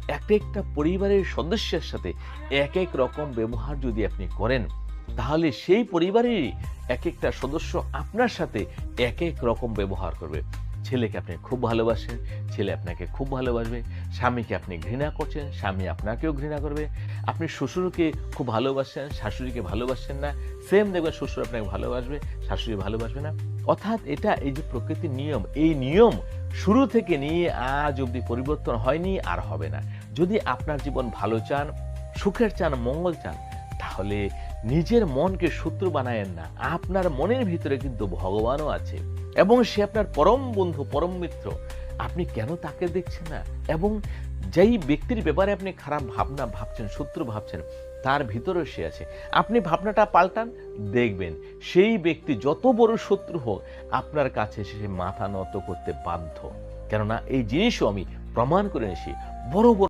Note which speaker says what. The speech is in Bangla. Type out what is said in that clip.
Speaker 1: একটা পরিবারের সদস্যের সাথে এক রকম ব্যবহার যদি আপনি করেন, তাহলে সেই পরিবারেরই একটা সদস্য আপনার সাথে এক রকম ব্যবহার করবে। ছেলেকে আপনি খুব ভালোবাসেন, ছেলে আপনাকে খুব ভালোবাসবে। স্বামীকে আপনি ঘৃণা করছেন, স্বামী আপনাকেও ঘৃণা করবে। আপনি শ্বশুরকে খুব ভালোবাসেন, শাশুড়িকে ভালোবাসেন না, সেম দেখবেন শ্বশুর আপনাকে ভালোবাসবে, শাশুড়ি ভালোবাসবে না। অর্থাৎ এই যে প্রকৃতির নিয়ম, এই নিয়ম শুরু থেকে নিয়ে আজ অবধি পরিবর্তন হয়নি, আর হবে না। যদি আপনার জীবন ভালো চান, সুখের চান, মঙ্গল চান, তাহলে নিজের মনকে শত্রু বানায়েন না। আপনার মনের ভিতরে কিন্তু ভগবানও আছে এবং সে আপনার পরম বন্ধু, পরম মিত্র। আপনি কেন তাকে দেখছেন না? এবং যেই ব্যক্তির ব্যাপারে আপনি খারাপ ভাবনা ভাবছেন, শত্রু ভাবছেন, তার ভিতরেও সে আছে। আপনি ভাবনাটা পাল্টান, দেখবেন সেই ব্যক্তি যত বড় শত্রু হোক, আপনার কাছে সে মাথা নত করতে বাধ্য। কেননা এই জিনিসও আমি প্রমাণ করে এনেছি। বড় বড়